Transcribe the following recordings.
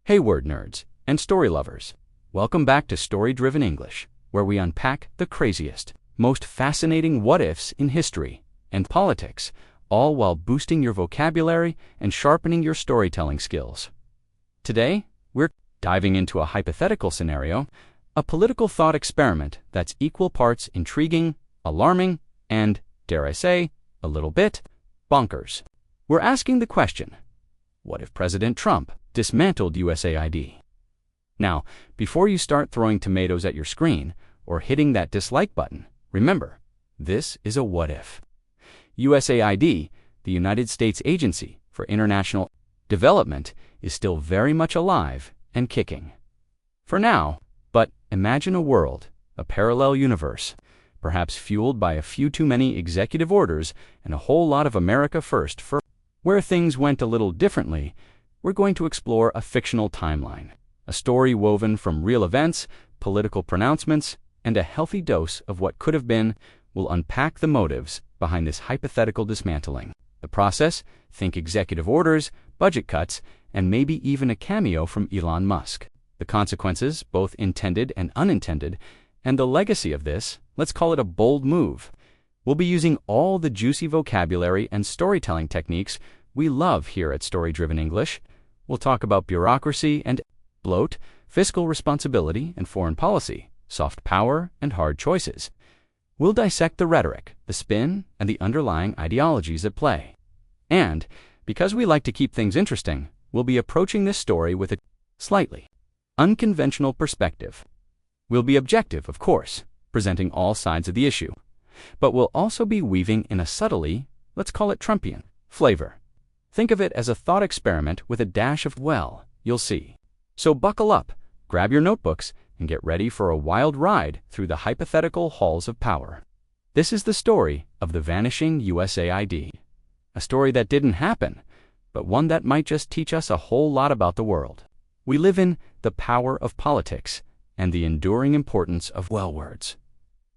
Hey word nerds and story lovers, welcome back to Story-Driven English, where we unpack the craziest, most fascinating what-ifs in history and politics, all while boosting your vocabulary and sharpening your storytelling skills. Today, we're diving into a hypothetical scenario, a political thought experiment that's equal parts intriguing, alarming, and, dare I say, a little bit bonkers. We're asking the question, what if President Trump dismantled USAID? Now, before you start throwing tomatoes at your screen or hitting that dislike button, remember, this is a what if. USAID, the United States Agency for International Development, is still very much alive and kicking. For now, but imagine a world, a parallel universe, perhaps fueled by a few too many executive orders and a whole lot of America first, where things went a little differently. We're going to explore a fictional timeline, a story woven from real events, political pronouncements, and a healthy dose of what could have been. We'll unpack the motives behind this hypothetical dismantling. The process, think executive orders, budget cuts, and maybe even a cameo from Elon Musk. The consequences, both intended and unintended, and the legacy of this, let's call it a bold move. We'll be using all the juicy vocabulary and storytelling techniques we love here at Story-Driven English. We'll talk about bureaucracy and bloat, fiscal responsibility and foreign policy, soft power and hard choices. We'll dissect the rhetoric, the spin, and the underlying ideologies at play. And, because we like to keep things interesting, we'll be approaching this story with a slightly unconventional perspective. We'll be objective, of course, presenting all sides of the issue, but we'll also be weaving in a subtly, let's call it Trumpian, flavor. Think of it as a thought experiment with a dash of, well, you'll see. So buckle up, grab your notebooks, and get ready for a wild ride through the hypothetical halls of power. This is the story of the vanishing USAID. A story that didn't happen, but one that might just teach us a whole lot about the world. We live in the power of politics and the enduring importance of well words.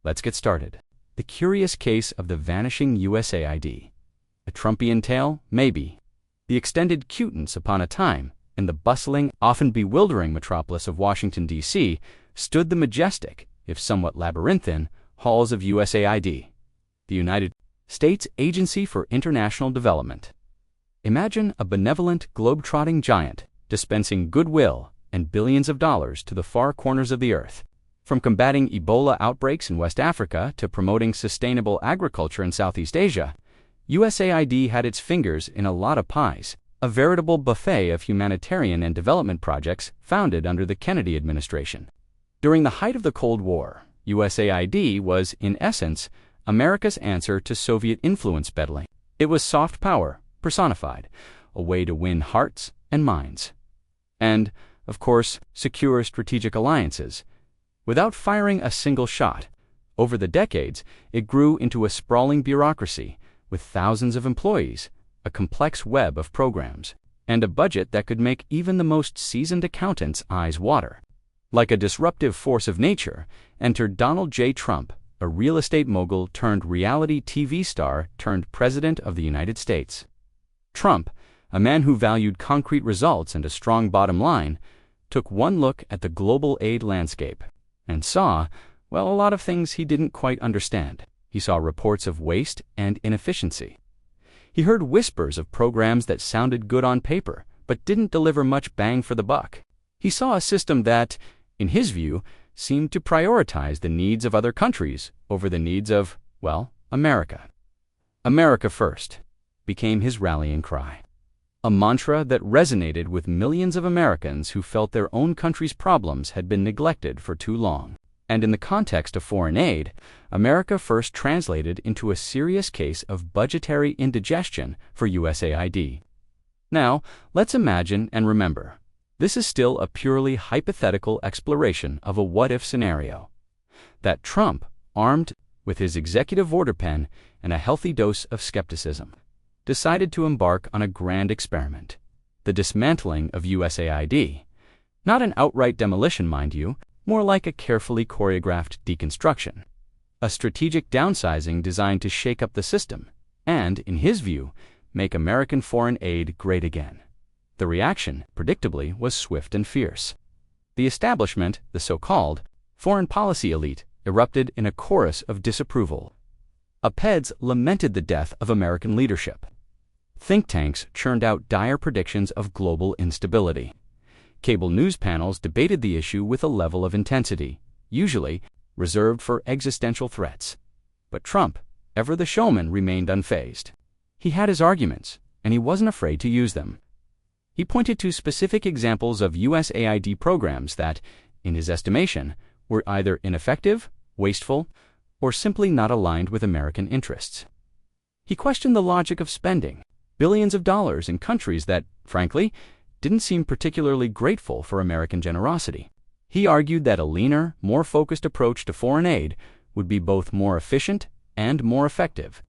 Let's get started. The curious case of the vanishing USAID. A Trumpian tale? Maybe. The extended cuteness upon a time, in the bustling, often bewildering metropolis of Washington, D.C., stood the majestic, if somewhat labyrinthine, halls of USAID, the United States Agency for International Development. Imagine a benevolent, globe-trotting giant dispensing goodwill and billions of dollars to the far corners of the earth. From combating Ebola outbreaks in West Africa to promoting sustainable agriculture in Southeast Asia, USAID had its fingers in a lot of pies, a veritable buffet of humanitarian and development projects founded under the Kennedy administration. During the height of the Cold War, USAID was, in essence, America's answer to Soviet influence peddling. It was soft power, personified, a way to win hearts and minds. And, of course, secure strategic alliances. Without firing a single shot, over the decades, it grew into a sprawling bureaucracy with thousands of employees, a complex web of programs, and a budget that could make even the most seasoned accountant's eyes water. Like a disruptive force of nature, entered Donald J. Trump, a real estate mogul turned reality TV star turned President of the United States. Trump, a man who valued concrete results and a strong bottom line, took one look at the global aid landscape and saw, well, a lot of things he didn't quite understand. He saw reports of waste and inefficiency. He heard whispers of programs that sounded good on paper, but didn't deliver much bang for the buck. He saw a system that, in his view, seemed to prioritize the needs of other countries over the needs of, well, America. America first became his rallying cry. A mantra that resonated with millions of Americans who felt their own country's problems had been neglected for too long. And in the context of foreign aid, America first translated into a serious case of budgetary indigestion for USAID. Now, let's imagine and remember, this is still a purely hypothetical exploration of a what-if scenario. That Trump, armed with his executive order pen and a healthy dose of skepticism, decided to embark on a grand experiment, the dismantling of USAID. Not an outright demolition, mind you, more like a carefully choreographed deconstruction, a strategic downsizing designed to shake up the system and, in his view, make American foreign aid great again. The reaction, predictably, was swift and fierce. The establishment, the so-called foreign policy elite, erupted in a chorus of disapproval. Op-eds lamented the death of American leadership. Think tanks churned out dire predictions of global instability. Cable news panels debated the issue with a level of intensity, usually reserved for existential threats. But Trump, ever the showman, remained unfazed. He had his arguments, and he wasn't afraid to use them. He pointed to specific examples of USAID programs that, in his estimation, were either ineffective, wasteful, or simply not aligned with American interests. He questioned the logic of spending billions of dollars in countries that, frankly, didn't seem particularly grateful for American generosity. He argued that a leaner, more focused approach to foreign aid would be both more efficient and more effective.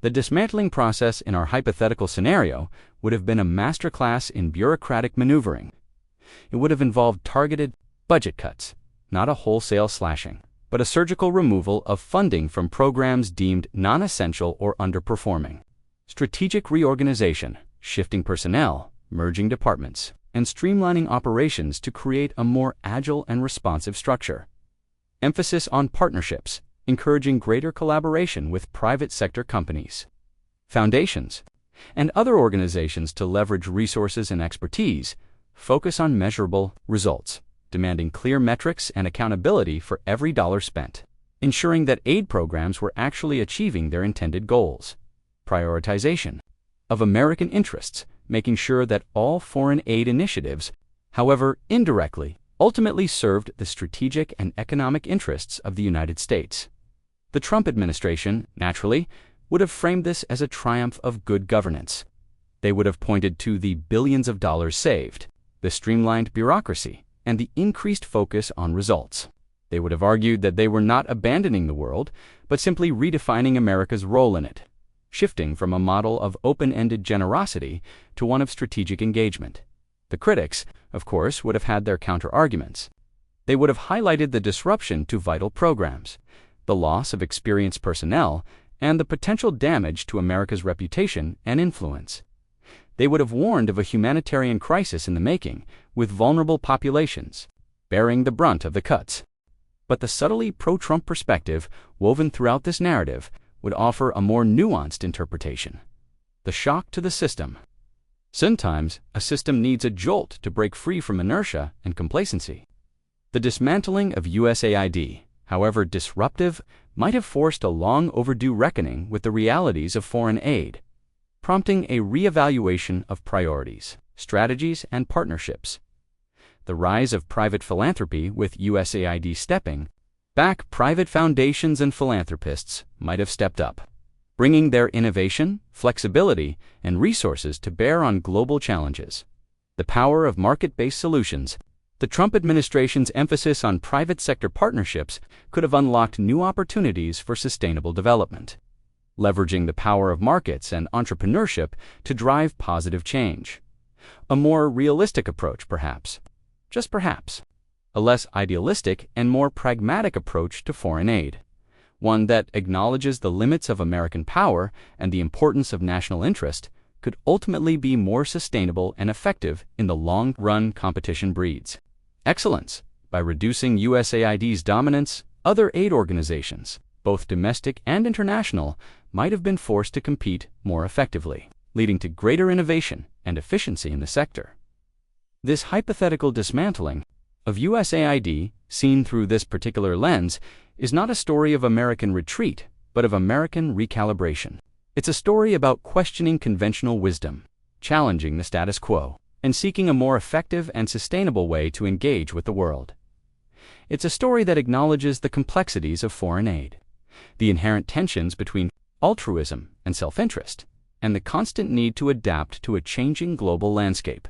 The dismantling process in our hypothetical scenario would have been a masterclass in bureaucratic maneuvering. It would have involved targeted budget cuts, not a wholesale slashing, but a surgical removal of funding from programs deemed non-essential or underperforming. Strategic reorganization, shifting personnel, merging departments, and streamlining operations to create a more agile and responsive structure. Emphasis on partnerships, encouraging greater collaboration with private sector companies, foundations, and other organizations to leverage resources and expertise. Focus on measurable results, demanding clear metrics and accountability for every dollar spent, ensuring that aid programs were actually achieving their intended goals. Prioritization of American interests, making sure that all foreign aid initiatives, however indirectly, ultimately served the strategic and economic interests of the United States. The Trump administration, naturally, would have framed this as a triumph of good governance. They would have pointed to the billions of dollars saved, the streamlined bureaucracy, and the increased focus on results. They would have argued that they were not abandoning the world, but simply redefining America's role in it, shifting from a model of open-ended generosity to one of strategic engagement. The critics, of course, would have had their counter-arguments. They would have highlighted the disruption to vital programs, the loss of experienced personnel, and the potential damage to America's reputation and influence. They would have warned of a humanitarian crisis in the making, with vulnerable populations bearing the brunt of the cuts. But the subtly pro-Trump perspective woven throughout this narrative would offer a more nuanced interpretation. The shock to the system. Sometimes, a system needs a jolt to break free from inertia and complacency. The dismantling of USAID, however disruptive, might have forced a long overdue reckoning with the realities of foreign aid, prompting a reevaluation of priorities, strategies, and partnerships. The rise of private philanthropy, with USAID stepping back, private foundations and philanthropists might have stepped up, bringing their innovation, flexibility, and resources to bear on global challenges. The power of market-based solutions. The Trump administration's emphasis on private sector partnerships could have unlocked new opportunities for sustainable development, leveraging the power of markets and entrepreneurship to drive positive change. A more realistic approach, perhaps. Just perhaps. A less idealistic and more pragmatic approach to foreign aid. One that acknowledges the limits of American power and the importance of national interest, could ultimately be more sustainable and effective in the long run. Competition breeds excellence. By reducing USAID's dominance, other aid organizations, both domestic and international, might have been forced to compete more effectively, leading to greater innovation and efficiency in the sector. This hypothetical dismantling of USAID, seen through this particular lens, is not a story of American retreat, but of American recalibration. It's a story about questioning conventional wisdom, challenging the status quo, and seeking a more effective and sustainable way to engage with the world. It's a story that acknowledges the complexities of foreign aid, the inherent tensions between altruism and self-interest, and the constant need to adapt to a changing global landscape.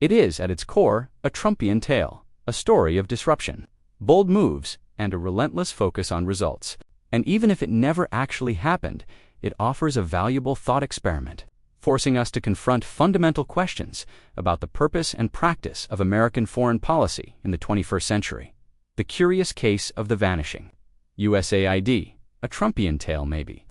It is, at its core, a Trumpian tale, a story of disruption, bold moves, and a relentless focus on results. And even if it never actually happened, it offers a valuable thought experiment, forcing us to confront fundamental questions about the purpose and practice of American foreign policy in the 21st century. The curious case of the vanishing USAID, a Trumpian tale maybe.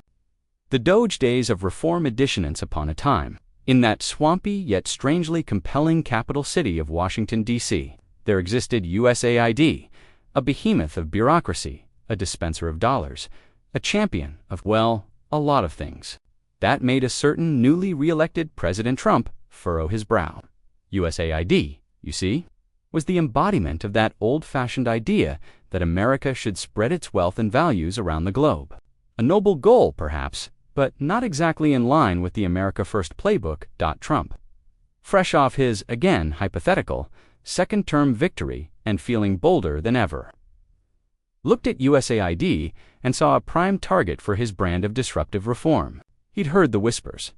The Doge days of reform dissonance upon a time. In that swampy yet strangely compelling capital city of Washington, D.C., there existed USAID, a behemoth of bureaucracy, a dispenser of dollars, a champion of, well, a lot of things. That made a certain newly re-elected President Trump furrow his brow. USAID, you see, was the embodiment of that old-fashioned idea that America should spread its wealth and values around the globe. A noble goal, perhaps, but not exactly in line with the America First playbook. Trump, fresh off his, again hypothetical, second-term victory and feeling bolder than ever, looked at USAID and saw a prime target for his brand of disruptive reform. He'd heard the whispers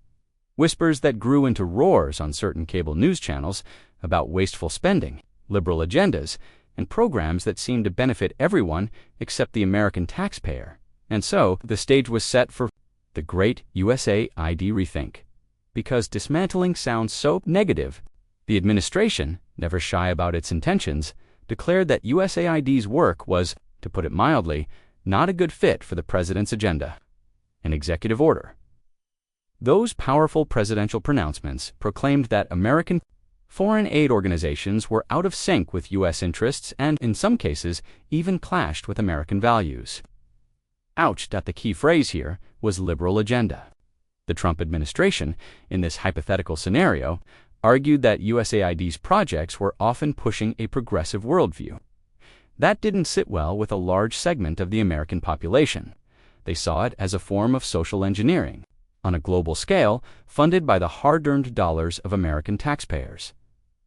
that grew into roars on certain cable news channels about wasteful spending, liberal agendas, and programs that seemed to benefit everyone except the American taxpayer. And so, the stage was set for the great USAID rethink. Because dismantling sounds so negative, the administration, never shy about its intentions, declared that USAID's work was, to put it mildly, not a good fit for the president's agenda. An executive order. Those powerful presidential pronouncements proclaimed that American foreign aid organizations were out of sync with U.S. interests and, in some cases, even clashed with American values. Ouch! The key phrase here was liberal agenda. The Trump administration, in this hypothetical scenario, argued that USAID's projects were often pushing a progressive worldview. That didn't sit well with a large segment of the American population. They saw it as a form of social engineering, on a global scale, funded by the hard-earned dollars of American taxpayers.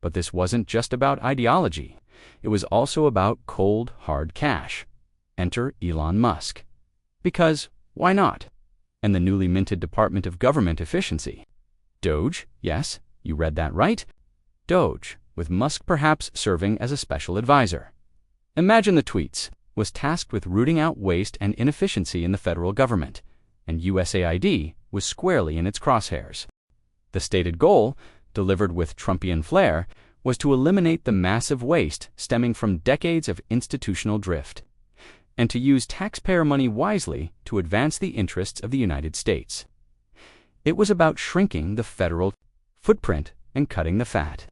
But this wasn't just about ideology. It was also about cold, hard cash. Enter Elon Musk. Because, why not? And the newly minted Department of Government Efficiency. Doge, yes, you read that right. Doge, with Musk perhaps serving as a special advisor. Imagine the tweets, was tasked with rooting out waste and inefficiency in the federal government, and USAID was squarely in its crosshairs. The stated goal, delivered with Trumpian flair, was to eliminate the massive waste stemming from decades of institutional drift, and to use taxpayer money wisely to advance the interests of the United States. It was about shrinking the federal footprint and cutting the fat.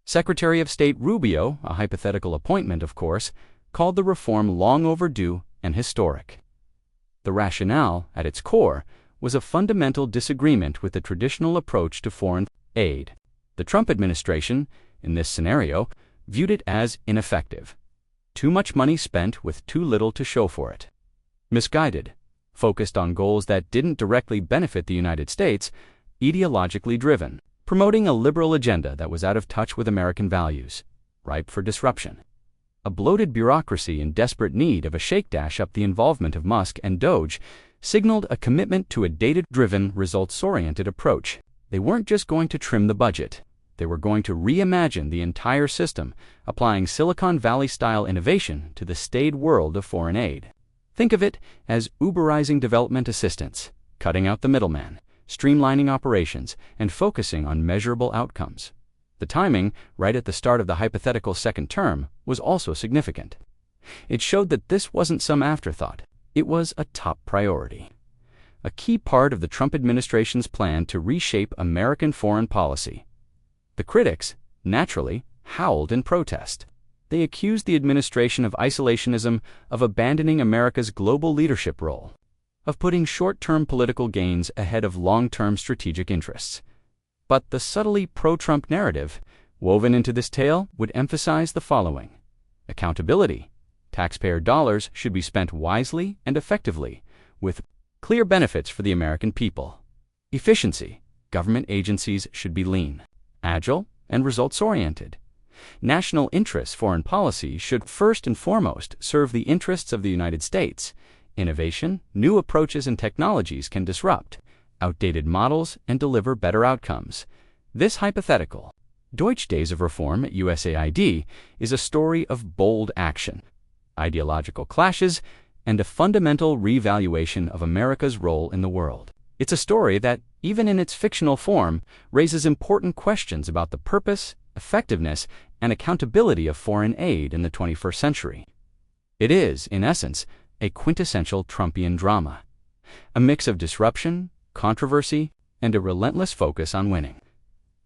Secretary of State Rubio, a hypothetical appointment of course, called the reform long overdue and historic. The rationale, at its core, was a fundamental disagreement with the traditional approach to foreign aid. The Trump administration, in this scenario, viewed it as ineffective. Too much money spent with too little to show for it. Misguided, focused on goals that didn't directly benefit the United States, ideologically driven, promoting a liberal agenda that was out of touch with American values, ripe for disruption. A bloated bureaucracy in desperate need of a shake-dash up the involvement of Musk and Doge signaled a commitment to a data-driven, results-oriented approach. They weren't just going to trim the budget. They were going to reimagine the entire system, applying Silicon Valley-style innovation to the staid world of foreign aid. Think of it as Uberizing development assistance, cutting out the middleman, streamlining operations, and focusing on measurable outcomes. The timing, right at the start of the hypothetical second term, was also significant. It showed that this wasn't some afterthought. It was a top priority. A key part of the Trump administration's plan to reshape American foreign policy. The critics, naturally, howled in protest. They accused the administration of isolationism, of abandoning America's global leadership role, of putting short-term political gains ahead of long-term strategic interests. But the subtly pro-Trump narrative, woven into this tale, would emphasize the following: accountability. Taxpayer dollars should be spent wisely and effectively, with clear benefits for the American people. Efficiency. Government agencies should be lean, agile, and results-oriented. National interest foreign policy should first and foremost serve the interests of the United States. Innovation, new approaches and technologies can disrupt outdated models and deliver better outcomes. This hypothetical, Deutsch Days of Reform at USAID, is a story of bold action, ideological clashes, and a fundamental reevaluation of America's role in the world. It's a story that, even in its fictional form, raises important questions about the purpose, effectiveness, and accountability of foreign aid in the 21st century. It is, in essence, a quintessential Trumpian drama, a mix of disruption, controversy, and a relentless focus on winning.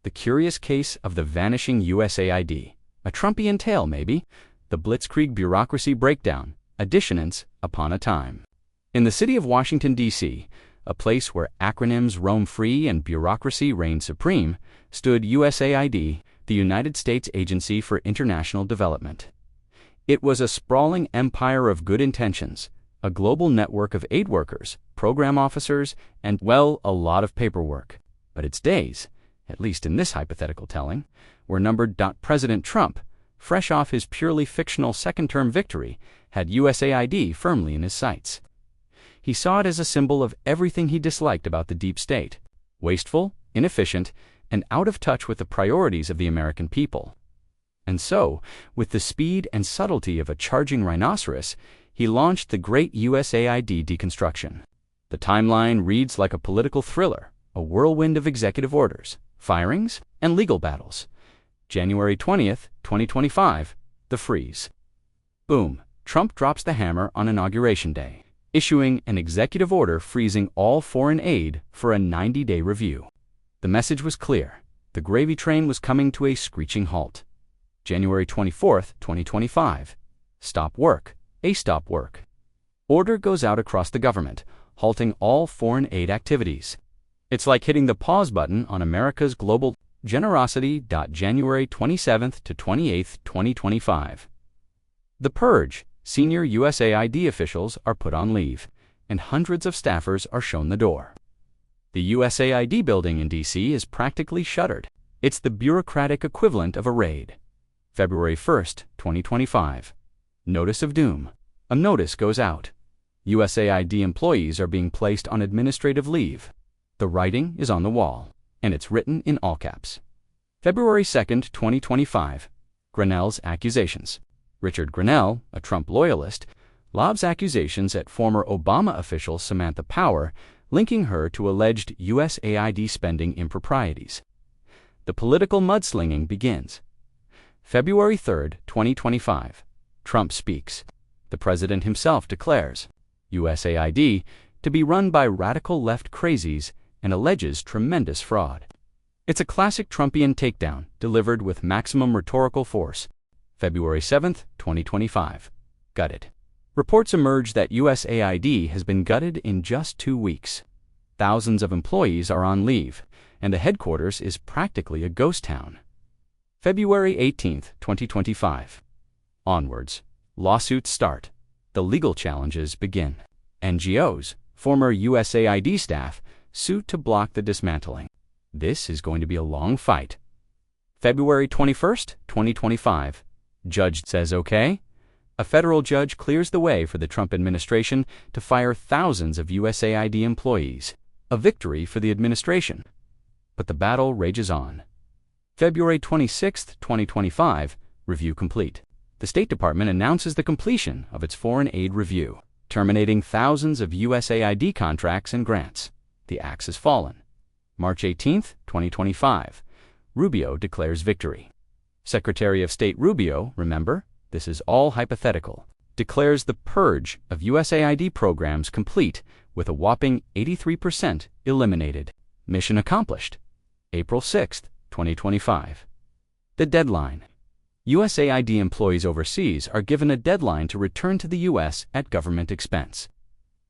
The curious case of the vanishing USAID. A Trumpian tale, maybe. The blitzkrieg bureaucracy breakdown. A dissonance upon a time. In the city of Washington, D.C., a place where acronyms roam free and bureaucracy reigns supreme, stood USAID, the United States Agency for International Development. It was a sprawling empire of good intentions, a global network of aid workers, program officers, and, well, a lot of paperwork. But its days, at least in this hypothetical telling, were numbered. President Trump, fresh off his purely fictional second-term victory, had USAID firmly in his sights. He saw it as a symbol of everything he disliked about the deep state: wasteful, inefficient, and out of touch with the priorities of the American people. And so, with the speed and subtlety of a charging rhinoceros, he launched the great USAID deconstruction. The timeline reads like a political thriller, a whirlwind of executive orders, firings, and legal battles. January 20th, 2025, the freeze. Boom, Trump drops the hammer on Inauguration Day, issuing an executive order freezing all foreign aid for a 90-day review. The message was clear. The gravy train was coming to a screeching halt. January 24th, 2025. Stop work. A stop work. Order goes out across the government, halting all foreign aid activities. It's like hitting the pause button on America's global generosity. January 27th to 28th, 2025. The purge. Senior USAID officials are put on leave, and hundreds of staffers are shown the door. The USAID building in D.C. is practically shuttered. It's the bureaucratic equivalent of a raid. February 1st, 2025. Notice of doom. A notice goes out. USAID employees are being placed on administrative leave. The writing is on the wall, and it's written in all caps. February 2nd, 2025. Grenell's accusations. Richard Grenell, a Trump loyalist, lobs accusations at former Obama official Samantha Power, linking her to alleged USAID spending improprieties. The political mudslinging begins. February 3rd, 2025. Trump speaks. The president himself declares USAID to be run by radical left crazies and alleges tremendous fraud. It's a classic Trumpian takedown delivered with maximum rhetorical force. February 7th, 2025. Gutted. Reports emerge that USAID has been gutted in just 2 weeks. Thousands of employees are on leave, and the headquarters is practically a ghost town. February 18th, 2025. Onwards. Lawsuits start. The legal challenges begin. NGOs, former USAID staff, sued to block the dismantling. This is going to be a long fight. February 21st, 2025. Judge says okay. A federal judge clears the way for the Trump administration to fire thousands of USAID employees. A victory for the administration. But the battle rages on. February 26th, 2025. Review complete. The State Department announces the completion of its foreign aid review, terminating thousands of USAID contracts and grants. The axe has fallen. March 18th, 2025. Rubio declares victory. Secretary of State Rubio, remember, this is all hypothetical, declares the purge of USAID programs complete with a whopping 83% eliminated. Mission accomplished. April 6th, 2025. The deadline. USAID employees overseas are given a deadline to return to the U.S. at government expense.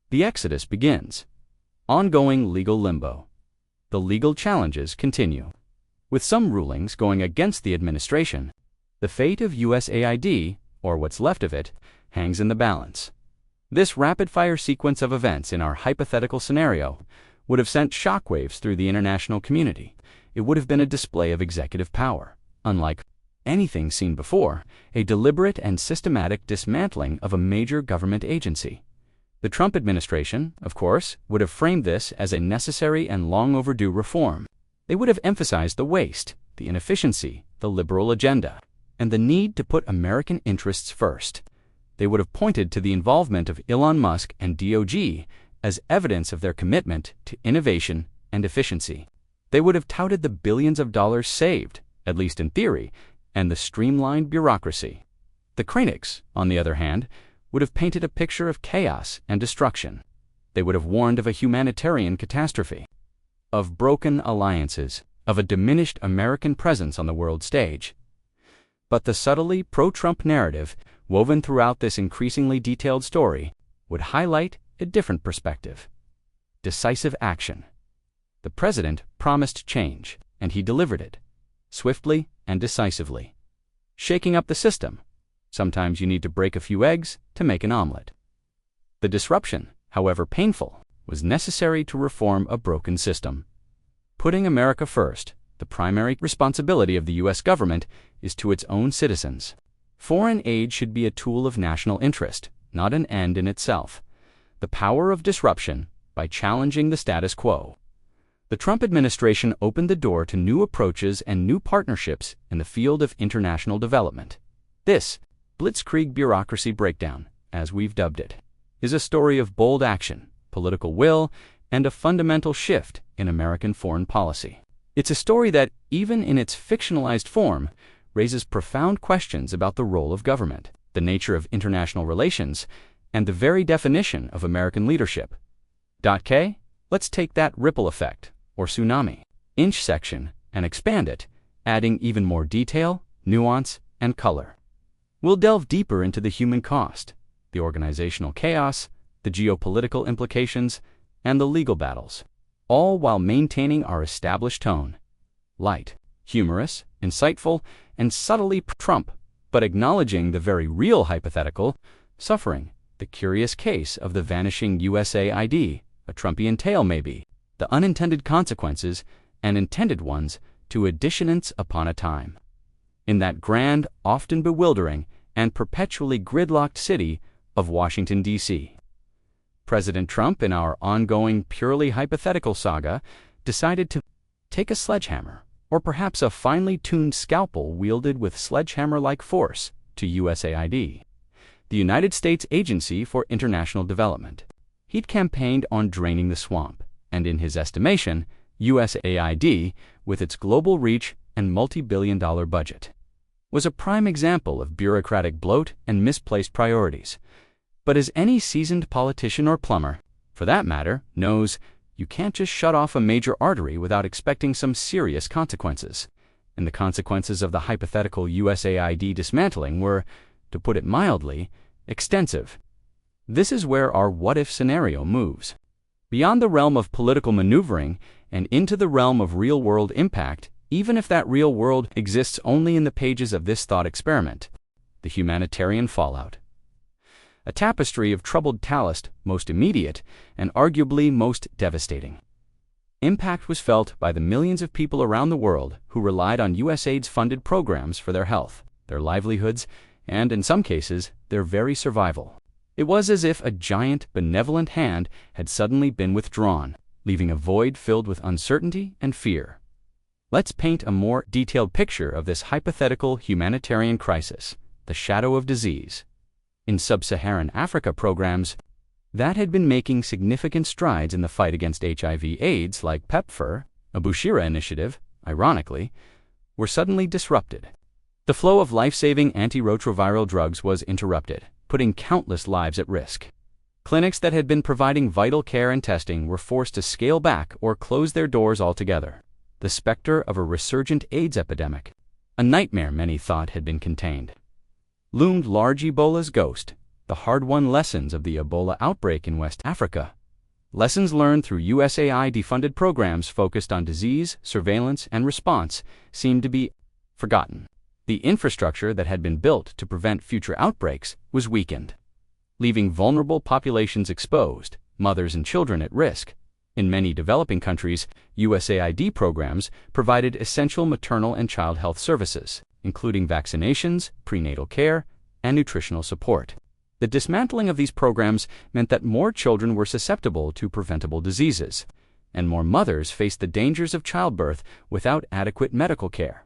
The exodus begins. Ongoing legal limbo. The legal challenges continue. With some rulings going against the administration, the fate of USAID, or what's left of it, hangs in the balance. This rapid-fire sequence of events in our hypothetical scenario would have sent shockwaves through the international community. It would have been a display of executive power, unlike anything seen before, a deliberate and systematic dismantling of a major government agency. The Trump administration, of course, would have framed this as a necessary and long overdue reform. They would have emphasized the waste, the inefficiency, the liberal agenda, and the need to put American interests first. They would have pointed to the involvement of Elon Musk and DOJ as evidence of their commitment to innovation and efficiency. They would have touted the billions of dollars saved, at least in theory, and the streamlined bureaucracy. The critics, on the other hand, would have painted a picture of chaos and destruction. They would have warned of a humanitarian catastrophe. of broken alliances, of a diminished American presence on the world stage. But the subtly pro-Trump narrative, woven throughout this increasingly detailed story, would highlight a different perspective. Decisive action. The president promised change, and he delivered it, swiftly and decisively. Shaking up the system. Sometimes you need to break a few eggs to make an omelet. The disruption, however painful, was necessary to reform a broken system. Putting America first, the primary responsibility of the U.S. government is to its own citizens. Foreign aid should be a tool of national interest, not an end in itself. The power of disruption by challenging the status quo. The Trump administration opened the door to new approaches and new partnerships in the field of international development. This blitzkrieg bureaucracy breakdown, as we've dubbed it, is a story of bold action, political will, and a fundamental shift in American foreign policy. It's a story that, even in its fictionalized form, raises profound questions about the role of government, the nature of international relations, and the very definition of American leadership. K. Let's take that ripple effect, or tsunami, inch section, and expand it, adding even more detail, nuance, and color. We'll delve deeper into the human cost, the organizational chaos, the geopolitical implications, and the legal battles, all while maintaining our established tone. Light, humorous, insightful, and subtly Trump, but acknowledging the very real hypothetical, suffering, the curious case of the vanishing USAID, a Trumpian tale maybe, the unintended consequences, and intended ones, to a dissonance upon a time. In that grand, often bewildering, and perpetually gridlocked city of Washington, D.C. President Trump, in our ongoing purely hypothetical saga, decided to take a sledgehammer, or perhaps a finely tuned scalpel wielded with sledgehammer-like force, to USAID, the United States Agency for International Development. He'd campaigned on draining the swamp, and in his estimation, USAID, with its global reach and multi-billion-dollar budget, was a prime example of bureaucratic bloat and misplaced priorities. But as any seasoned politician or plumber, for that matter, knows, you can't just shut off a major artery without expecting some serious consequences. And the consequences of the hypothetical USAID dismantling were, to put it mildly, extensive. This is where our what-if scenario moves. Beyond the realm of political maneuvering and into the realm of real-world impact, even if that real world exists only in the pages of this thought experiment. The humanitarian fallout. A tapestry of troubled talus, most immediate, and arguably most devastating. Impact was felt by the millions of people around the world who relied on USAID's funded programs for their health, their livelihoods, and, in some cases, their very survival. It was as if a giant, benevolent hand had suddenly been withdrawn, leaving a void filled with uncertainty and fear. Let's paint a more detailed picture of this hypothetical humanitarian crisis, the shadow of disease. In sub-Saharan Africa programs that had been making significant strides in the fight against HIV/AIDS, like PEPFAR, a Bushira initiative, ironically, were suddenly disrupted. The flow of life-saving antiretroviral drugs was interrupted, putting countless lives at risk. Clinics that had been providing vital care and testing were forced to scale back or close their doors altogether. The specter of a resurgent AIDS epidemic, a nightmare many thought had been contained, loomed large. Ebola's ghost, the hard-won lessons of the Ebola outbreak in West Africa. Lessons learned through USAID-funded programs focused on disease, surveillance, and response seemed to be forgotten. The infrastructure that had been built to prevent future outbreaks was weakened, leaving vulnerable populations exposed, mothers and children at risk. In many developing countries, USAID programs provided essential maternal and child health services, including vaccinations, prenatal care, and nutritional support. The dismantling of these programs meant that more children were susceptible to preventable diseases, and more mothers faced the dangers of childbirth without adequate medical care.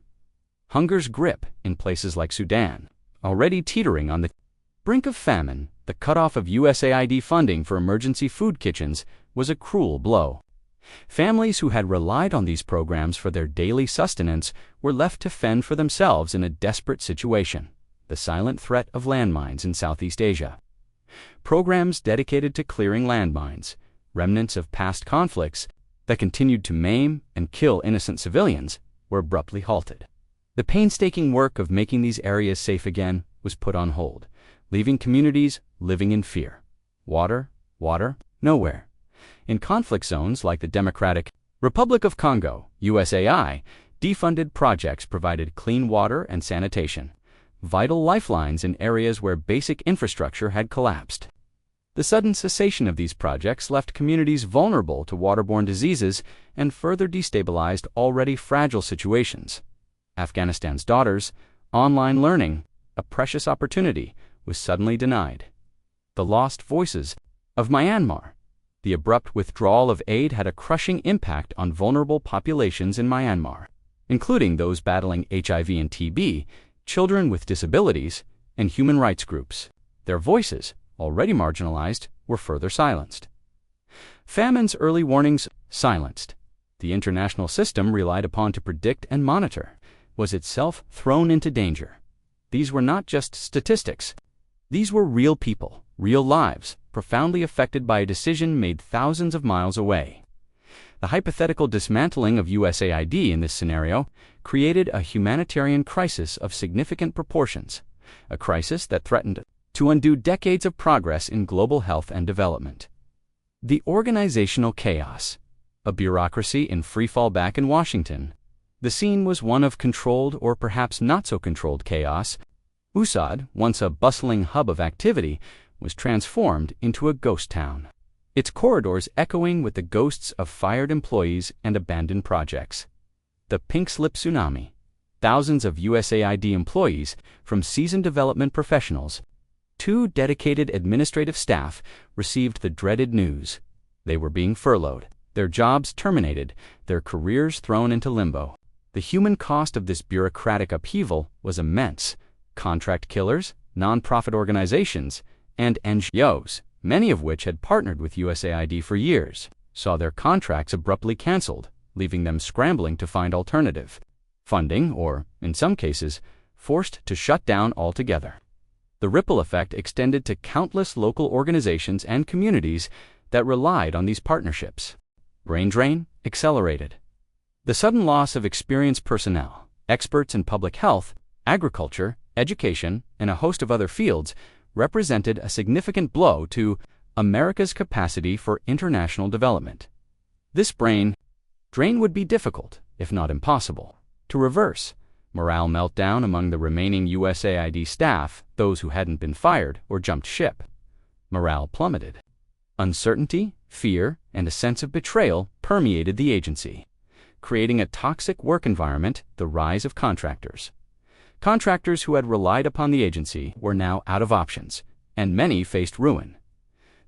Hunger's grip in places like Sudan, already teetering on the brink of famine, the cutoff of USAID funding for emergency food kitchens, was a cruel blow. Families who had relied on these programs for their daily sustenance were left to fend for themselves in a desperate situation, the silent threat of landmines in Southeast Asia. Programs dedicated to clearing landmines, remnants of past conflicts, that continued to maim and kill innocent civilians were abruptly halted. The painstaking work of making these areas safe again was put on hold, leaving communities living in fear. Water, nowhere. In conflict zones like the Democratic Republic of Congo, USAID, defunded projects provided clean water and sanitation, vital lifelines in areas where basic infrastructure had collapsed. The sudden cessation of these projects left communities vulnerable to waterborne diseases and further destabilized already fragile situations. Afghanistan's daughters, online learning, a precious opportunity, was suddenly denied. The lost voices of Myanmar. The abrupt withdrawal of aid had a crushing impact on vulnerable populations in Myanmar, including those battling HIV and TB, children with disabilities, and human rights groups. Their voices, already marginalized, were further silenced. Famine's early warnings silenced. The international system relied upon to predict and monitor was itself thrown into danger. These were not just statistics. These were real people, real lives, profoundly affected by a decision made thousands of miles away. The hypothetical dismantling of USAID in this scenario created a humanitarian crisis of significant proportions, a crisis that threatened to undo decades of progress in global health and development. The organizational chaos, a bureaucracy in freefall back in Washington. The scene was one of controlled or perhaps not so controlled chaos. USAID, once a bustling hub of activity, was transformed into a ghost town, its corridors echoing with the ghosts of fired employees and abandoned projects. The pink slip tsunami. Thousands of USAID employees, from seasoned development professionals to dedicated administrative staff, received the dreaded news. They were being furloughed, their jobs terminated, their careers thrown into limbo. The human cost of this bureaucratic upheaval was immense. Contract killers, nonprofit organizations, and NGOs, many of which had partnered with USAID for years, saw their contracts abruptly canceled, leaving them scrambling to find alternative funding or, in some cases, forced to shut down altogether. The ripple effect extended to countless local organizations and communities that relied on these partnerships. Brain drain accelerated. The sudden loss of experienced personnel, experts in public health, agriculture, education, and a host of other fields represented a significant blow to America's capacity for international development. This brain drain would be difficult, if not impossible, to reverse. Morale meltdown among the remaining USAID staff, those who hadn't been fired or jumped ship. Morale plummeted. Uncertainty, fear, and a sense of betrayal permeated the agency, creating a toxic work environment. The rise of contractors. Contractors who had relied upon the agency were now out of options, and many faced ruin.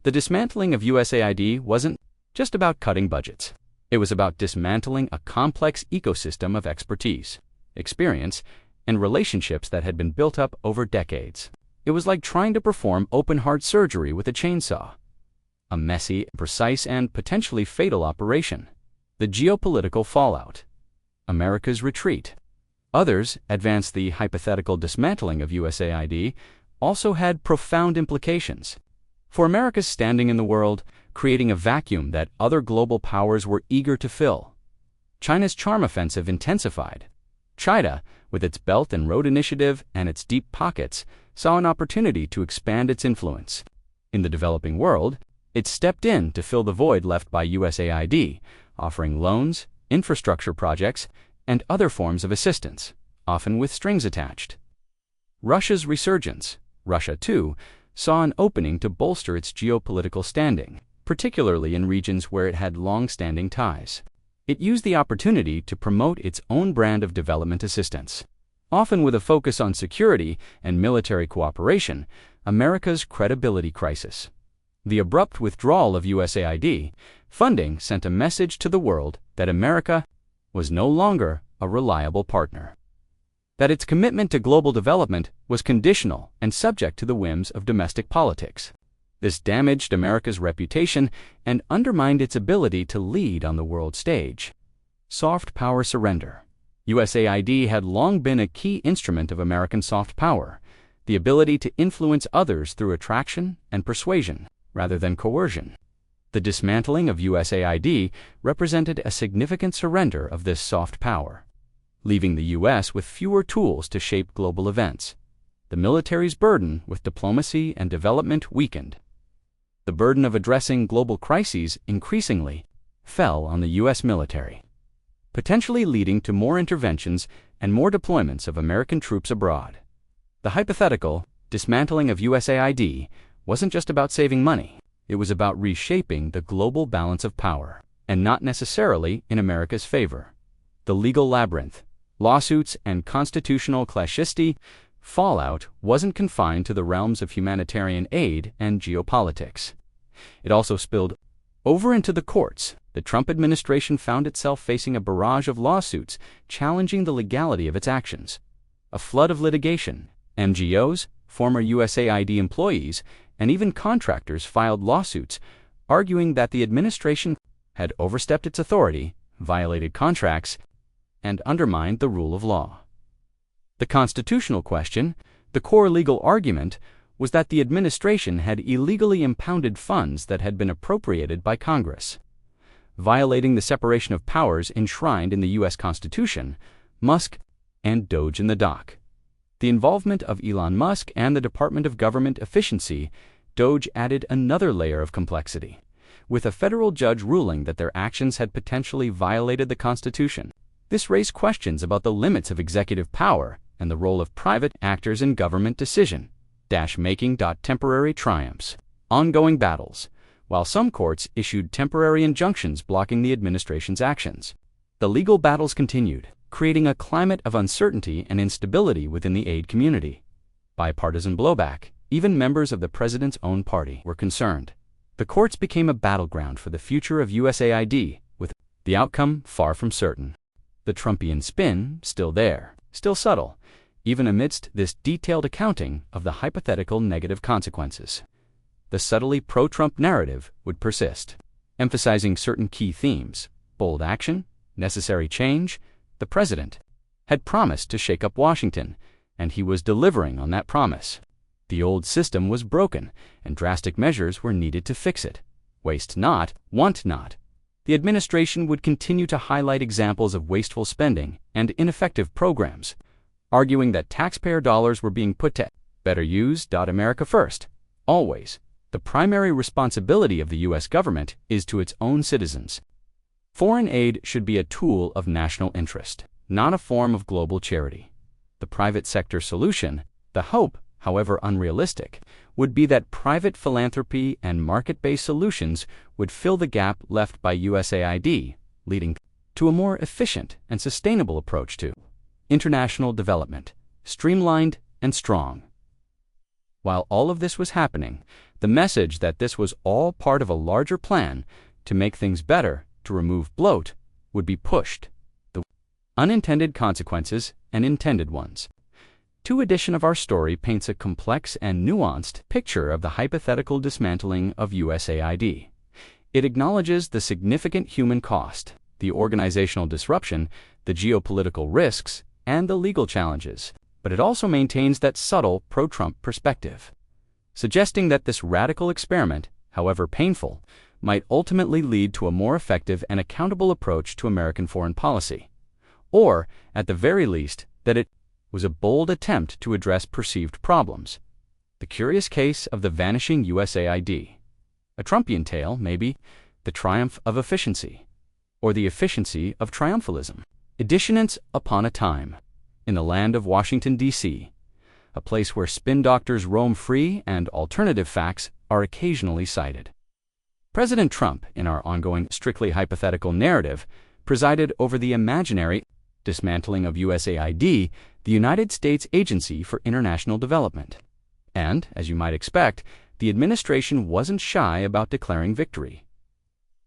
The dismantling of USAID wasn't just about cutting budgets. It was about dismantling a complex ecosystem of expertise, experience, and relationships that had been built up over decades. It was like trying to perform open-heart surgery with a chainsaw. A messy, precise, and potentially fatal operation. The geopolitical fallout. America's retreat. Others advanced the hypothetical dismantling of USAID also had profound implications for America's standing in the world, creating a vacuum that other global powers were eager to fill. China's charm offensive intensified. China, with its Belt and Road Initiative and its deep pockets, saw an opportunity to expand its influence. In the developing world, it stepped in to fill the void left by USAID, offering loans, infrastructure projects, and other forms of assistance, often with strings attached. Russia's resurgence. Russia, too, saw an opening to bolster its geopolitical standing, particularly in regions where it had long-standing ties. It used the opportunity to promote its own brand of development assistance, often with a focus on security and military cooperation. America's credibility crisis. The abrupt withdrawal of USAID funding sent a message to the world that America was no longer a reliable partner, that its commitment to global development was conditional and subject to the whims of domestic politics. This damaged America's reputation and undermined its ability to lead on the world stage. Soft power surrender. USAID had long been a key instrument of American soft power, the ability to influence others through attraction and persuasion rather than coercion. The dismantling of USAID represented a significant surrender of this soft power, leaving the U.S. with fewer tools to shape global events. The military's burden with diplomacy and development weakened. The burden of addressing global crises increasingly fell on the U.S. military, potentially leading to more interventions and more deployments of American troops abroad. The hypothetical dismantling of USAID wasn't just about saving money. It was about reshaping the global balance of power, and not necessarily in America's favor. The legal labyrinth, lawsuits, and constitutional clashisty fallout wasn't confined to the realms of humanitarian aid and geopolitics. It also spilled over into the courts. The Trump administration found itself facing a barrage of lawsuits challenging the legality of its actions. A flood of litigation. NGOs, former USAID employees, and even contractors filed lawsuits arguing that the administration had overstepped its authority, violated contracts, and undermined the rule of law. The constitutional question, the core legal argument, was that the administration had illegally impounded funds that had been appropriated by Congress. Violating the separation of powers enshrined in the U.S. Constitution, Musk and Doge in the dock. The involvement of Elon Musk and the Department of Government Efficiency, Doge added another layer of complexity, with a federal judge ruling that their actions had potentially violated the Constitution. This raised questions about the limits of executive power and the role of private actors in government decision-making. Temporary triumphs. Ongoing battles. While some courts issued temporary injunctions blocking the administration's actions, the legal battles continued, creating a climate of uncertainty and instability within the aid community. Bipartisan blowback. Even members of the president's own party were concerned. The courts became a battleground for the future of USAID, with the outcome far from certain. The Trumpian spin still there, still subtle, even amidst this detailed accounting of the hypothetical negative consequences. The subtly pro-Trump narrative would persist, emphasizing certain key themes: bold action, necessary change. The president had promised to shake up Washington, and he was delivering on that promise. The old system was broken, and drastic measures were needed to fix it. Waste not, want not. The administration would continue to highlight examples of wasteful spending and ineffective programs, arguing that taxpayer dollars were being put to better use. America first. Always. The primary responsibility of the U.S. government is to its own citizens. Foreign aid should be a tool of national interest, not a form of global charity. The private sector solution, the hope, however unrealistic, would be that private philanthropy and market-based solutions would fill the gap left by USAID, leading to a more efficient and sustainable approach to international development, streamlined and strong. While all of this was happening, the message that this was all part of a larger plan to make things better, to remove bloat, would be pushed. The unintended consequences and intended ones. 2 edition of our story paints a complex and nuanced picture of the hypothetical dismantling of USAID. It acknowledges the significant human cost, the organizational disruption, the geopolitical risks, and the legal challenges, but it also maintains that subtle pro-Trump perspective, suggesting that this radical experiment, however painful, might ultimately lead to a more effective and accountable approach to American foreign policy, or, at the very least, that it was a bold attempt to address perceived problems. The curious case of the vanishing USAID. A Trumpian tale, maybe, the triumph of efficiency, or the efficiency of triumphalism. Editionance upon a time, in the land of Washington, D.C., a place where spin doctors roam free and alternative facts are occasionally cited. President Trump, in our ongoing strictly hypothetical narrative, presided over the imaginary dismantling of USAID, the United States Agency for International Development. And, as you might expect, the administration wasn't shy about declaring victory.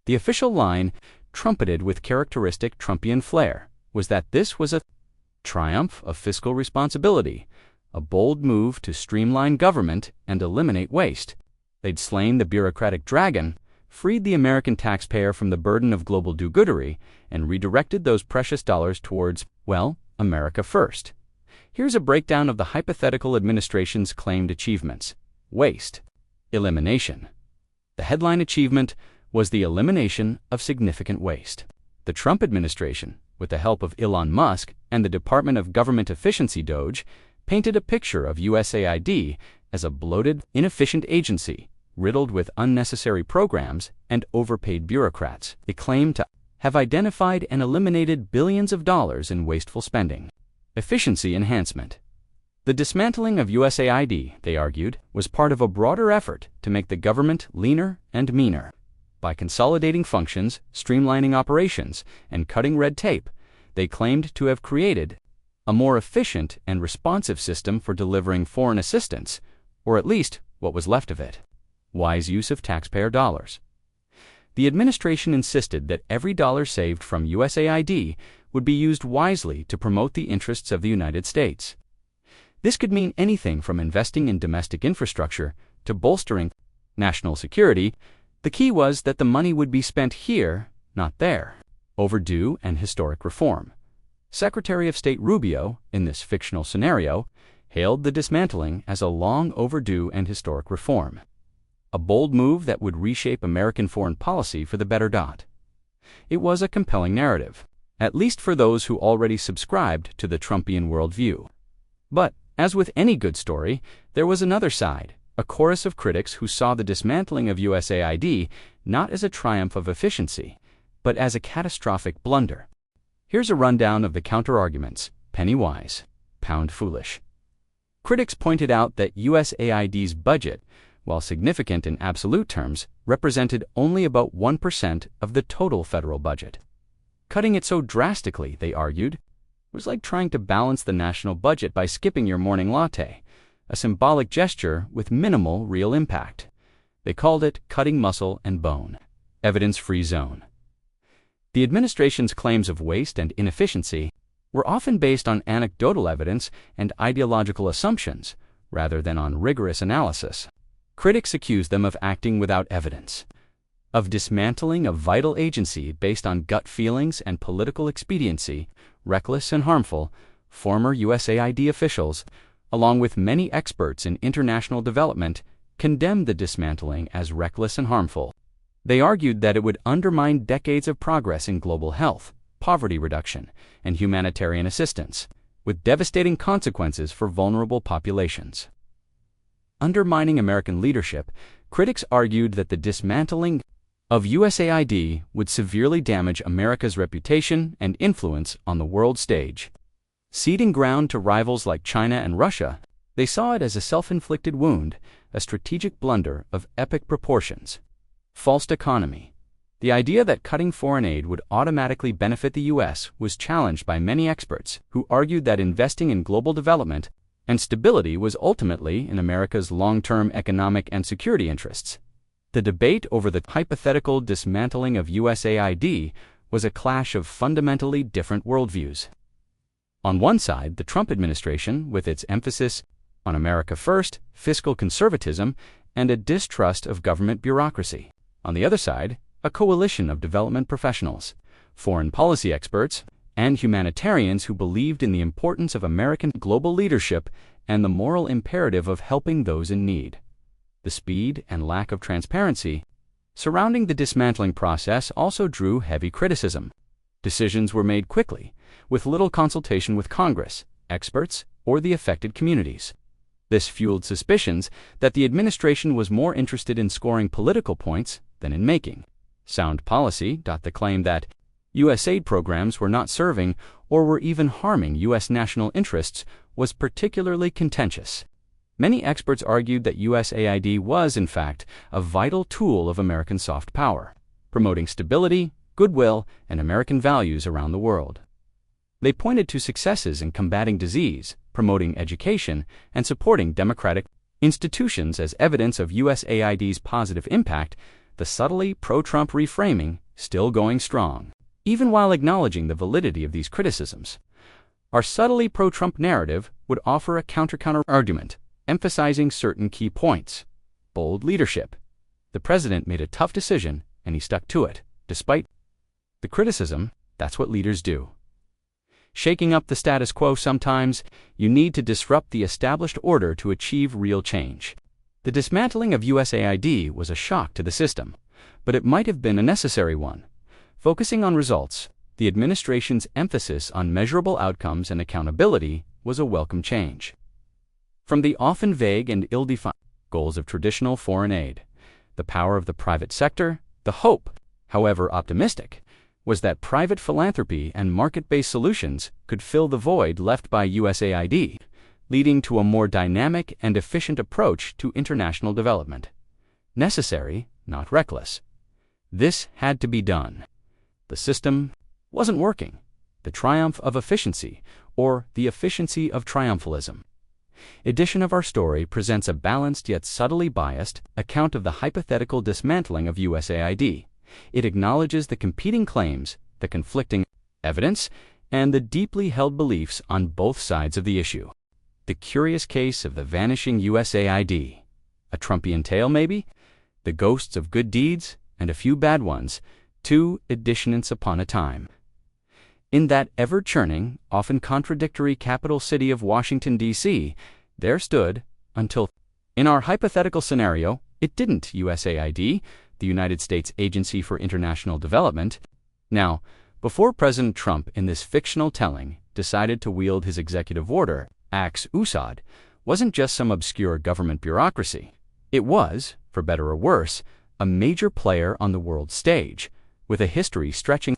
The official line, trumpeted with characteristic Trumpian flair, was that this was a triumph of fiscal responsibility, a bold move to streamline government and eliminate waste. They'd slain the bureaucratic dragon, freed the American taxpayer from the burden of global do-goodery, and redirected those precious dollars towards, well, America first. Here's a breakdown of the hypothetical administration's claimed achievements. Waste. Elimination. The headline achievement was the elimination of significant waste. The Trump administration, with the help of Elon Musk and the Department of Government Efficiency DOGE, painted a picture of USAID as a bloated, inefficient agency riddled with unnecessary programs and overpaid bureaucrats. They claimed to have identified and eliminated billions of dollars in wasteful spending. Efficiency enhancement. The dismantling of USAID, they argued, was part of a broader effort to make the government leaner and meaner. By consolidating functions, streamlining operations, and cutting red tape, they claimed to have created a more efficient and responsive system for delivering foreign assistance, or at least what was left of it. Wise use of taxpayer dollars. The administration insisted that every dollar saved from USAID would be used wisely to promote the interests of the United States. This could mean anything from investing in domestic infrastructure to bolstering national security. The key was that the money would be spent here, not there. Overdue and historic reform. Secretary of State Rubio, in this fictional scenario, hailed the dismantling as a long overdue and historic reform. A bold move that would reshape American foreign policy for the better. It was a compelling narrative, at least for those who already subscribed to the Trumpian worldview. But, as with any good story, there was another side, a chorus of critics who saw the dismantling of USAID not as a triumph of efficiency, but as a catastrophic blunder. Here's a rundown of the counter-arguments: penny wise, pound foolish. Critics pointed out that USAID's budget, while significant in absolute terms, represented only about 1% of the total federal budget. Cutting it so drastically, they argued, was like trying to balance the national budget by skipping your morning latte, a symbolic gesture with minimal real impact. They called it cutting muscle and bone. Evidence-free zone. The administration's claims of waste and inefficiency were often based on anecdotal evidence and ideological assumptions, rather than on rigorous analysis. Critics accused them of acting without evidence, of dismantling a vital agency based on gut feelings and political expediency. Reckless and harmful. Former USAID officials, along with many experts in international development, condemned the dismantling as reckless and harmful. They argued that it would undermine decades of progress in global health, poverty reduction, and humanitarian assistance, with devastating consequences for vulnerable populations. Undermining American leadership, critics argued that the dismantling of USAID would severely damage America's reputation and influence on the world stage. Ceding ground to rivals like China and Russia, they saw it as a self-inflicted wound, a strategic blunder of epic proportions. False economy. The idea that cutting foreign aid would automatically benefit the U.S. was challenged by many experts who argued that investing in global development and stability was ultimately in America's long-term economic and security interests. The debate over the hypothetical dismantling of USAID was a clash of fundamentally different worldviews. On one side, the Trump administration, with its emphasis on America first, fiscal conservatism, and a distrust of government bureaucracy. On the other side, a coalition of development professionals, foreign policy experts, and humanitarians who believed in the importance of American global leadership and the moral imperative of helping those in need. The speed and lack of transparency surrounding the dismantling process also drew heavy criticism. Decisions were made quickly, with little consultation with Congress, experts, or the affected communities. This fueled suspicions that the administration was more interested in scoring political points than in making sound policy. The claim that USAID programs were not serving or were even harming U.S. national interests was particularly contentious. Many experts argued that USAID was, in fact, a vital tool of American soft power, promoting stability, goodwill, and American values around the world. They pointed to successes in combating disease, promoting education, and supporting democratic institutions as evidence of USAID's positive impact, the subtly pro-Trump reframing still going strong. Even while acknowledging the validity of these criticisms, our subtly pro-Trump narrative would offer a counter argument, emphasizing certain key points. Bold leadership. The president made a tough decision, and he stuck to it. Despite the criticism, that's what leaders do. Shaking up the status quo. Sometimes you need to disrupt the established order to achieve real change. The dismantling of USAID was a shock to the system, but it might have been a necessary one. Focusing on results, the administration's emphasis on measurable outcomes and accountability was a welcome change. From the often vague and ill-defined goals of traditional foreign aid, the power of the private sector, the hope, however optimistic, was that private philanthropy and market-based solutions could fill the void left by USAID, leading to a more dynamic and efficient approach to international development. Necessary, not reckless. This had to be done. The system wasn't working. The triumph of efficiency, or the efficiency of triumphalism. Edition of our story presents a balanced yet subtly biased account of the hypothetical dismantling of USAID. It acknowledges the competing claims, the conflicting evidence, and the deeply held beliefs on both sides of the issue. The curious case of the vanishing USAID. A Trumpian tale, maybe? The ghosts of good deeds and a few bad ones, two editions upon a time. In that ever-churning, often contradictory capital city of Washington, D.C., there stood, until, in our hypothetical scenario, it didn't USAID, the United States Agency for International Development. Now, before President Trump in this fictional telling decided to wield his executive order, USAID, wasn't just some obscure government bureaucracy. It was, for better or worse, a major player on the world stage, with a history stretching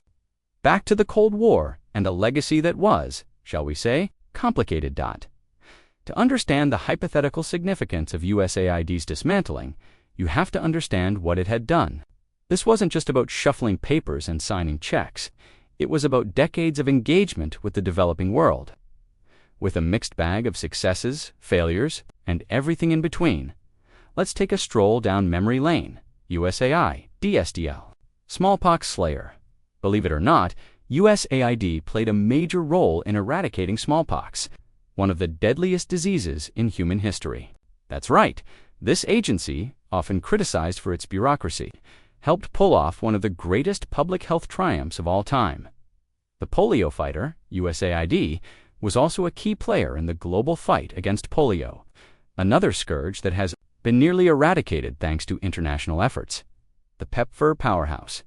back to the Cold War and a legacy that was, shall we say, complicated. To understand the hypothetical significance of USAID's dismantling, you have to understand what it had done. This wasn't just about shuffling papers and signing checks. It was about decades of engagement with the developing world. With a mixed bag of successes, failures, and everything in between, let's take a stroll down memory lane. USAID, DSDL. Smallpox slayer. Believe it or not, USAID played a major role in eradicating smallpox, one of the deadliest diseases in human history. That's right, this agency, often criticized for its bureaucracy, helped pull off one of the greatest public health triumphs of all time. The polio fighter, USAID, was also a key player in the global fight against polio, another scourge that has been nearly eradicated thanks to international efforts. The PEPFAR powerhouse.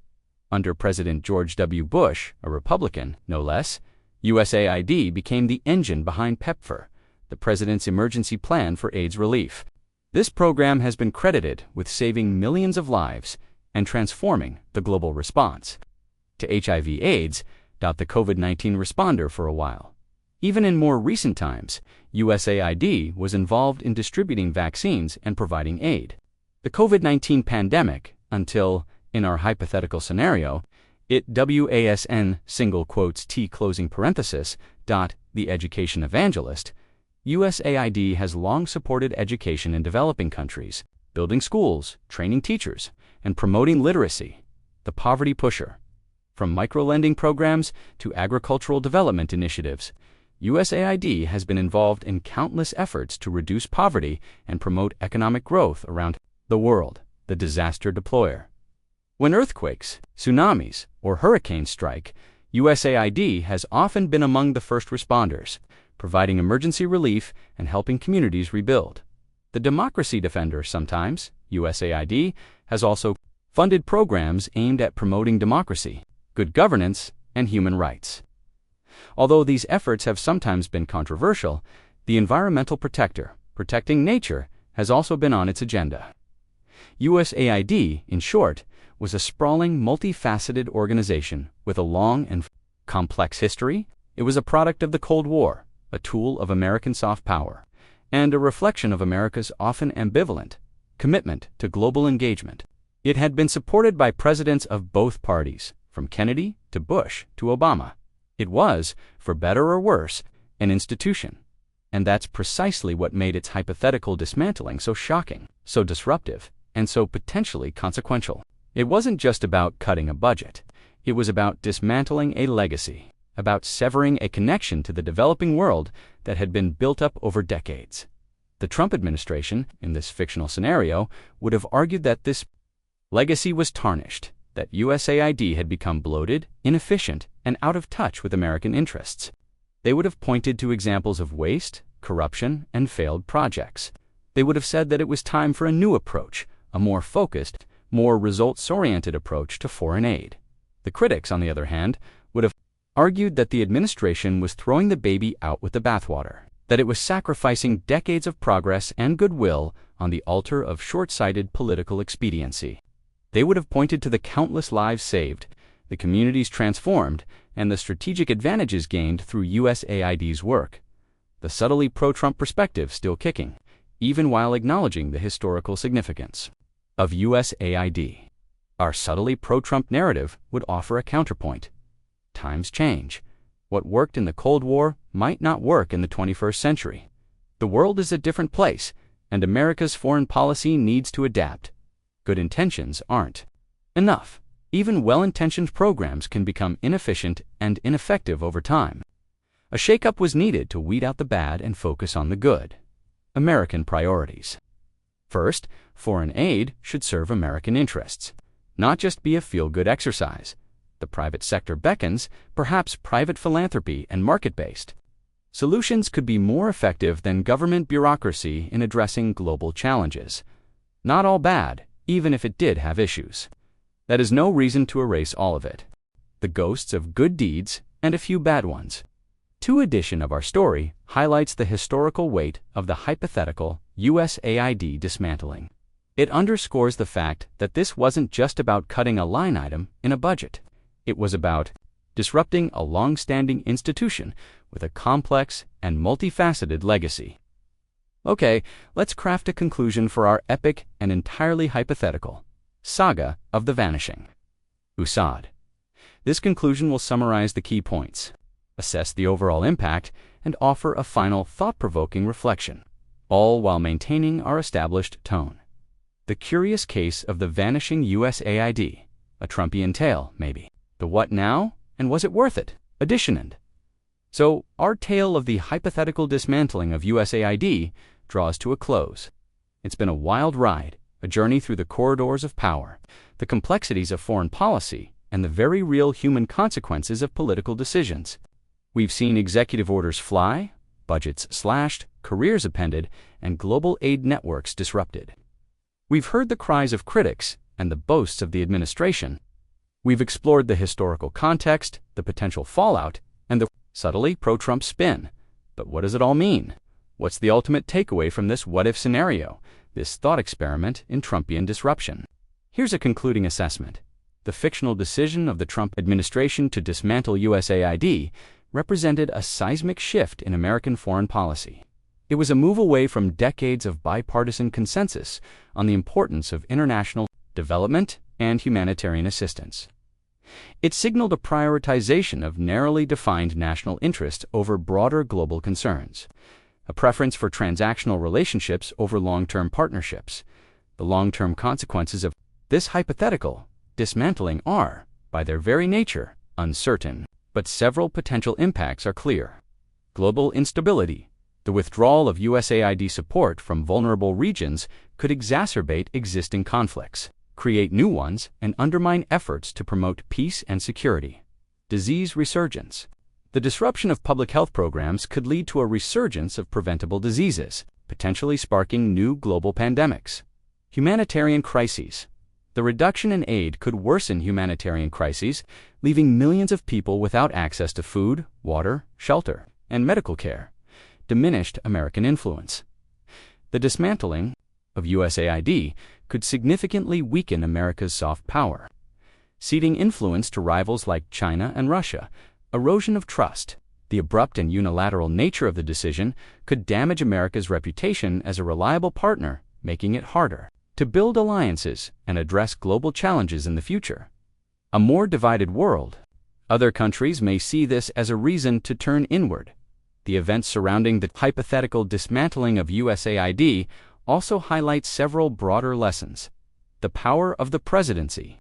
Under President George W. Bush, a Republican, no less, USAID became the engine behind PEPFAR, the President's emergency plan for AIDS relief. This program has been credited with saving millions of lives and transforming the global response to HIV/AIDS, the COVID-19 responder for a while. Even in more recent times, USAID was involved in distributing vaccines and providing aid. The COVID-19 pandemic, until, in our hypothetical scenario, it WASN single quotes T closing parenthesis, the education evangelist, USAID has long supported education in developing countries, building schools, training teachers, and promoting literacy, the poverty pusher. From microlending programs to agricultural development initiatives, USAID has been involved in countless efforts to reduce poverty and promote economic growth around the world, the disaster deployer. When earthquakes, tsunamis, or hurricanes strike, USAID has often been among the first responders, providing emergency relief and helping communities rebuild. The democracy defender sometimes, USAID, has also funded programs aimed at promoting democracy, good governance, and human rights. Although these efforts have sometimes been controversial, the environmental protector, protecting nature, has also been on its agenda. USAID, in short, was a sprawling, multifaceted organization with a long and complex history. It was a product of the Cold War, a tool of American soft power, and a reflection of America's often ambivalent commitment to global engagement. It had been supported by presidents of both parties, from Kennedy to Bush to Obama. It was, for better or worse, an institution. And that's precisely what made its hypothetical dismantling so shocking, so disruptive, and so potentially consequential. It wasn't just about cutting a budget. It was about dismantling a legacy, about severing a connection to the developing world that had been built up over decades. The Trump administration, in this fictional scenario, would have argued that this legacy was tarnished, that USAID had become bloated, inefficient, and out of touch with American interests. They would have pointed to examples of waste, corruption, and failed projects. They would have said that it was time for a new approach, a more focused, more results-oriented approach to foreign aid. The critics, on the other hand, would have argued that the administration was throwing the baby out with the bathwater, that it was sacrificing decades of progress and goodwill on the altar of short-sighted political expediency. They would have pointed to the countless lives saved, the communities transformed, and the strategic advantages gained through USAID's work. The subtly pro-Trump perspective still kicking, even while acknowledging the historical significance of USAID. Our subtly pro-Trump narrative would offer a counterpoint. Times change. What worked in the Cold War might not work in the 21st century. The world is a different place, and America's foreign policy needs to adapt. Good intentions aren't enough. Even well-intentioned programs can become inefficient and ineffective over time. A shakeup was needed to weed out the bad and focus on the good. American priorities. First, foreign aid should serve American interests, not just be a feel-good exercise. The private sector beckons, perhaps private philanthropy and market-based solutions could be more effective than government bureaucracy in addressing global challenges. Not all bad, even if it did have issues. That is no reason to erase all of it. The ghosts of good deeds and a few bad ones. 2 edition of our story highlights the historical weight of the hypothetical USAID dismantling. It underscores the fact that this wasn't just about cutting a line item in a budget. It was about disrupting a long-standing institution with a complex and multifaceted legacy. Okay, let's craft a conclusion for our epic and entirely hypothetical saga of the vanishing USAID. This conclusion will summarize the key points, assess the overall impact, and offer a final thought-provoking reflection, all while maintaining our established tone. The curious case of the vanishing USAID, a Trumpian tale, maybe. The what now, and was it worth it? Edition. So, our tale of the hypothetical dismantling of USAID draws to a close. It's been a wild ride, a journey through the corridors of power, the complexities of foreign policy, and the very real human consequences of political decisions. We've seen executive orders fly, budgets slashed, careers appended, and global aid networks disrupted. We've heard the cries of critics and the boasts of the administration. We've explored the historical context, the potential fallout, and the subtly pro-Trump spin. But what does it all mean? What's the ultimate takeaway from this what-if scenario, this thought experiment in Trumpian disruption? Here's a concluding assessment. The fictional decision of the Trump administration to dismantle USAID represented a seismic shift in American foreign policy. It was a move away from decades of bipartisan consensus on the importance of international development and humanitarian assistance. It signaled a prioritization of narrowly defined national interest over broader global concerns, a preference for transactional relationships over long-term partnerships. The long-term consequences of this hypothetical dismantling are, by their very nature, uncertain, but several potential impacts are clear. Global instability. The withdrawal of USAID support from vulnerable regions could exacerbate existing conflicts, create new ones, and undermine efforts to promote peace and security. Disease resurgence. The disruption of public health programs could lead to a resurgence of preventable diseases, potentially sparking new global pandemics. Humanitarian crises. The reduction in aid could worsen humanitarian crises, leaving millions of people without access to food, water, shelter, and medical care. Diminished American influence. The dismantling of USAID could significantly weaken America's soft power, ceding influence to rivals like China and Russia. Erosion of trust. The abrupt and unilateral nature of the decision could damage America's reputation as a reliable partner, making it harder to build alliances and address global challenges in the future. A more divided world. Other countries may see this as a reason to turn inward. The events surrounding the hypothetical dismantling of USAID also highlight several broader lessons. The power of the presidency.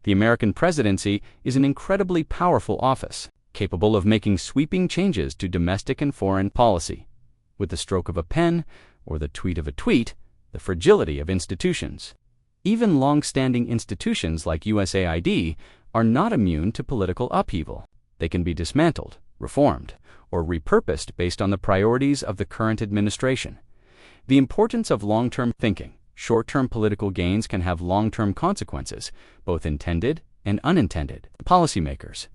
The American presidency is an incredibly powerful office, capable of making sweeping changes to domestic and foreign policy. With the stroke of a pen or the tweet of a tweet, the fragility of institutions. Even long-standing institutions like USAID are not immune to political upheaval. They can be dismantled, reformed, or repurposed based on the priorities of the current administration. The importance of long-term thinking. Short-term political gains can have long-term consequences, both intended and unintended. Policymakers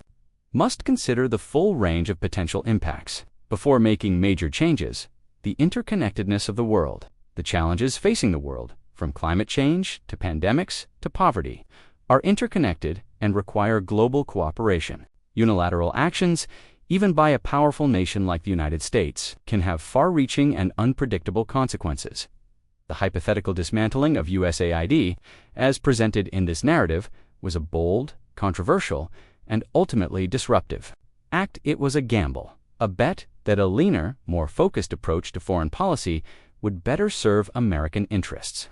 must consider the full range of potential impacts before making major changes. The interconnectedness of the world, the challenges facing the world, from climate change to pandemics to poverty, are interconnected and require global cooperation. Unilateral actions, even by a powerful nation like the United States, can have far-reaching and unpredictable consequences. The hypothetical dismantling of USAID, as presented in this narrative, was a bold, controversial, and ultimately disruptive act. It was a gamble, a bet that a leaner, more focused approach to foreign policy would better serve American interests.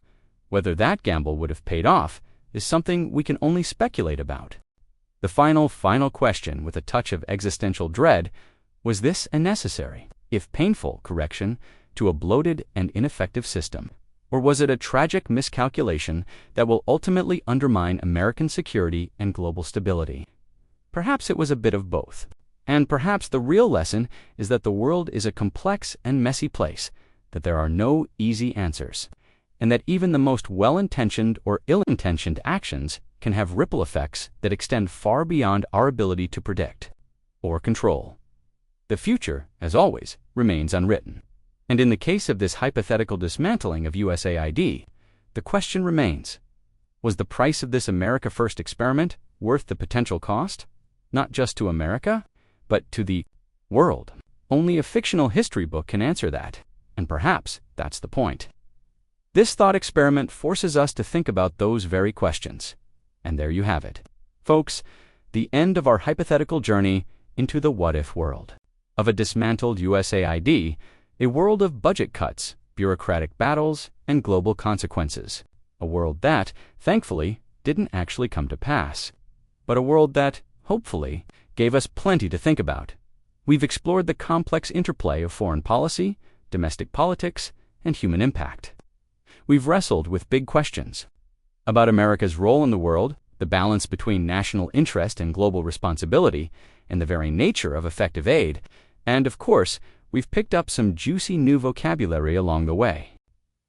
Whether that gamble would have paid off is something we can only speculate about. The final question, with a touch of existential dread: was this a necessary, if painful, correction to a bloated and ineffective system? Or was it a tragic miscalculation that will ultimately undermine American security and global stability? Perhaps it was a bit of both. And perhaps the real lesson is that the world is a complex and messy place, that there are no easy answers, and that even the most well-intentioned or ill-intentioned actions can have ripple effects that extend far beyond our ability to predict or control. The future, as always, remains unwritten. And in the case of this hypothetical dismantling of USAID, the question remains: was the price of this America First experiment worth the potential cost? Not just to America, but to the world. Only a fictional history book can answer that, and perhaps that's the point. This thought experiment forces us to think about those very questions. And there you have it, folks, the end of our hypothetical journey into the what-if world. Of a dismantled USAID, a world of budget cuts, bureaucratic battles, and global consequences. A world that, thankfully, didn't actually come to pass. But a world that, hopefully, gave us plenty to think about. We've explored the complex interplay of foreign policy, domestic politics, and human impact. We've wrestled with big questions about America's role in the world, the balance between national interest and global responsibility, and the very nature of effective aid, and, of course, we've picked up some juicy new vocabulary along the way.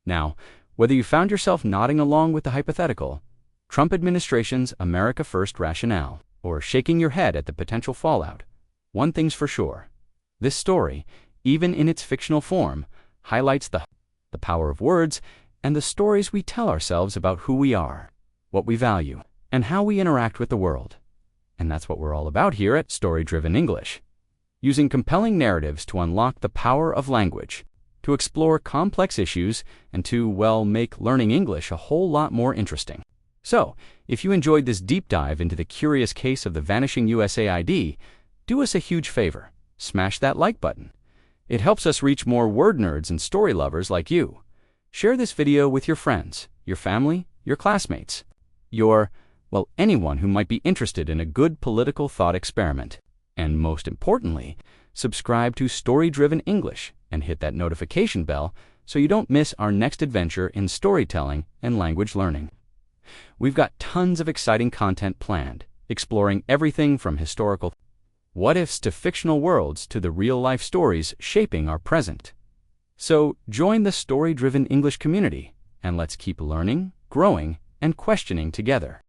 Now, whether you found yourself nodding along with the hypothetical, Trump administration's America First rationale, or shaking your head at the potential fallout, one thing's for sure: this story, even in its fictional form, highlights the power of words and the stories we tell ourselves about who we are, what we value, and how we interact with the world. And that's what we're all about here at Story-Driven English. Using compelling narratives to unlock the power of language, to explore complex issues, and to, well, make learning English a whole lot more interesting. So, if you enjoyed this deep dive into the curious case of the vanishing USAID, do us a huge favor: smash that like button. It helps us reach more word nerds and story lovers like you. Share this video with your friends, your family, your classmates, anyone who might be interested in a good political thought experiment. And most importantly, subscribe to Story-Driven English and hit that notification bell so you don't miss our next adventure in storytelling and language learning. We've got tons of exciting content planned, exploring everything from historical what-ifs to fictional worlds to the real-life stories shaping our present. So join the Story-Driven English community, and let's keep learning, growing, and questioning together.